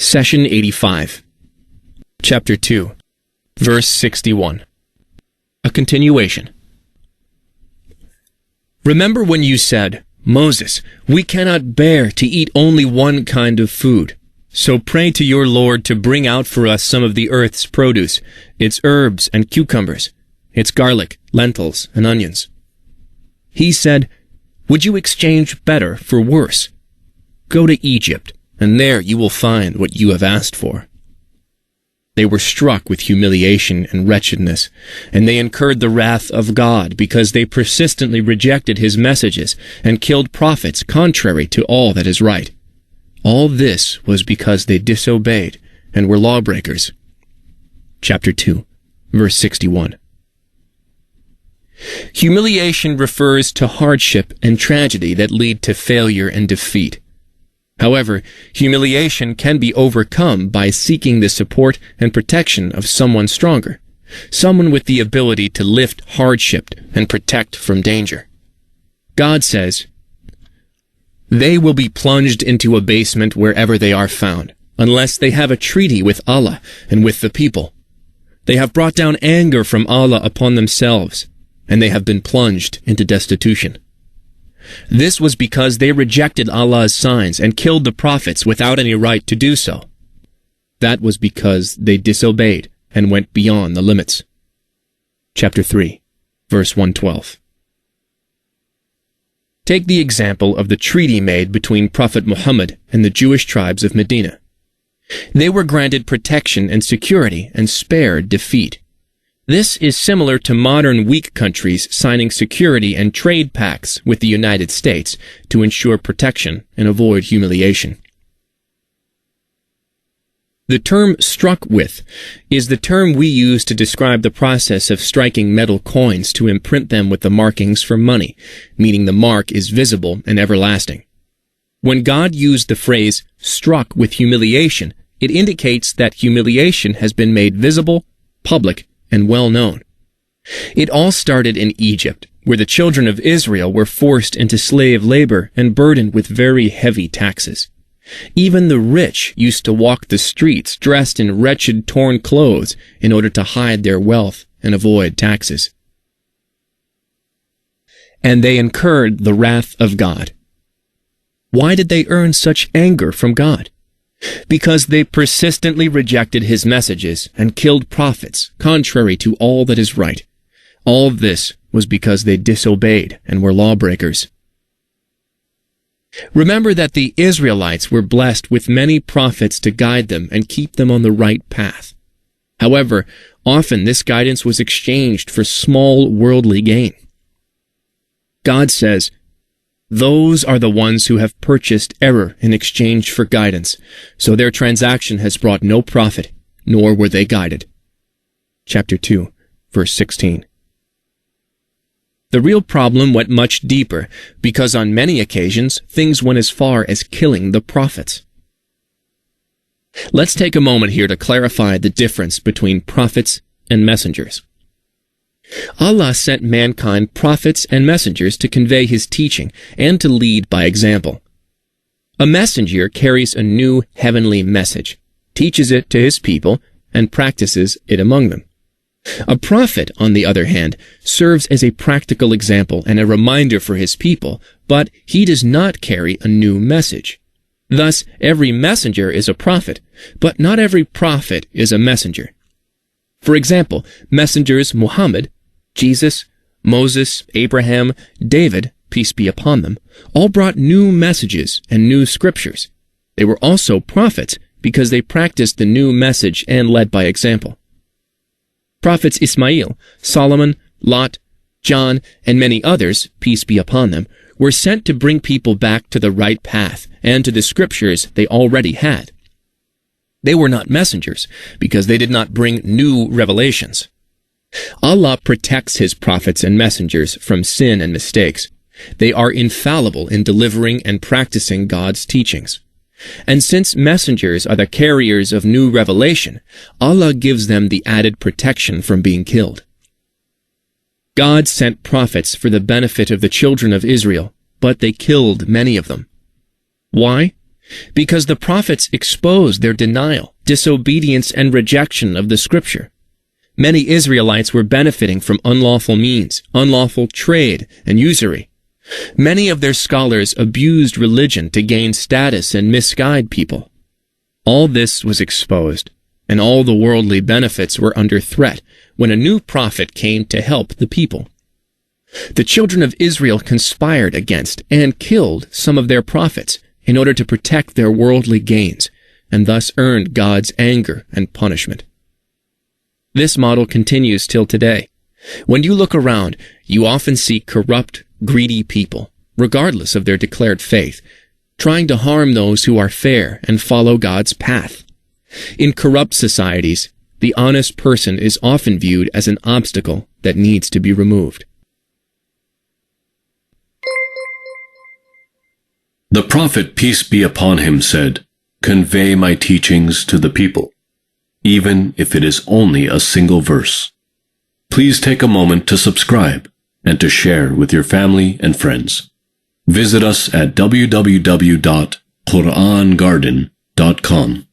Session 85. Chapter 2, Verse 61. A continuation. Remember when you said, Moses, we cannot bear to eat only one kind of food. So pray to your Lord to bring out for us some of the earth's produce, its herbs and cucumbers, its garlic, lentils, and onions. He said, would you exchange better for worse? Go to Egypt, and there you will find what you have asked for. They were struck with humiliation and wretchedness, and they incurred the wrath of God because they persistently rejected his messages and killed prophets contrary to all that is right. All this was because they disobeyed and were lawbreakers. Chapter 2, verse 61. Humiliation refers to hardship and tragedy that lead to failure and defeat. However, humiliation can be overcome by seeking the support and protection of someone stronger, someone with the ability to lift hardship and protect from danger. God says, they will be plunged into abasement wherever they are found, unless they have a treaty with Allah and with the people. They have brought down anger from Allah upon themselves, and they have been plunged into destitution. This was because they rejected Allah's signs and killed the prophets without any right to do so. That was because they disobeyed and went beyond the limits. Chapter 3, verse 112. Take the example of the treaty made between Prophet Muhammad and the Jewish tribes of Medina. They were granted protection and security and spared defeat. This is similar to modern weak countries signing security and trade pacts with the United States to ensure protection and avoid humiliation. The term struck with is the term we use to describe the process of striking metal coins to imprint them with the markings for money, meaning the mark is visible and everlasting. When God used the phrase struck with humiliation, it indicates that humiliation has been made visible, public, and well known. It all started in Egypt, where the children of Israel were forced into slave labor and burdened with very heavy taxes. Even the rich used to walk the streets dressed in wretched, torn clothes in order to hide their wealth and avoid taxes. And they incurred the wrath of God. Why did they earn such anger from God? Because they persistently rejected his messages and killed prophets, contrary to all that is right. All of this was because they disobeyed and were lawbreakers. Remember that the Israelites were blessed with many prophets to guide them and keep them on the right path. However, often this guidance was exchanged for small worldly gain. God says, those are the ones who have purchased error in exchange for guidance, so their transaction has brought no profit, nor were they guided. Chapter 2, verse 16. The real problem went much deeper, because on many occasions, things went as far as killing the prophets. Let's take a moment here to clarify the difference between prophets and messengers. Allah sent mankind prophets and messengers to convey his teaching and to lead by example. A messenger carries a new heavenly message, teaches it to his people, and practices it among them. A prophet, on the other hand, serves as a practical example and a reminder for his people, but he does not carry a new message. Thus, every messenger is a prophet, but not every prophet is a messenger. For example, messengers Muhammad, Jesus, Moses, Abraham, David, peace be upon them, all brought new messages and new scriptures. They were also prophets because they practiced the new message and led by example. Prophets Ismail, Solomon, Lot, John, and many others, peace be upon them, were sent to bring people back to the right path and to the scriptures they already had. They were not messengers because they did not bring new revelations. Allah protects his prophets and messengers from sin and mistakes. They are infallible in delivering and practicing God's teachings. And since messengers are the carriers of new revelation, Allah gives them the added protection from being killed. God sent prophets for the benefit of the children of Israel, but they killed many of them. Why? Because the prophets exposed their denial, disobedience, and rejection of the Scripture. Many Israelites were benefiting from unlawful means, unlawful trade, and usury. Many of their scholars abused religion to gain status and misguide people. All this was exposed, and all the worldly benefits were under threat when a new prophet came to help the people. The children of Israel conspired against and killed some of their prophets in order to protect their worldly gains, and thus earned God's anger and punishment. This model continues till today. When you look around, you often see corrupt, greedy people, regardless of their declared faith, trying to harm those who are fair and follow God's path. In corrupt societies, the honest person is often viewed as an obstacle that needs to be removed. The prophet, peace be upon him, said, "Convey my teachings to the people, even if it is only a single verse." Please take a moment to subscribe and to share with your family and friends. Visit us at www.QURANGARDEN.com.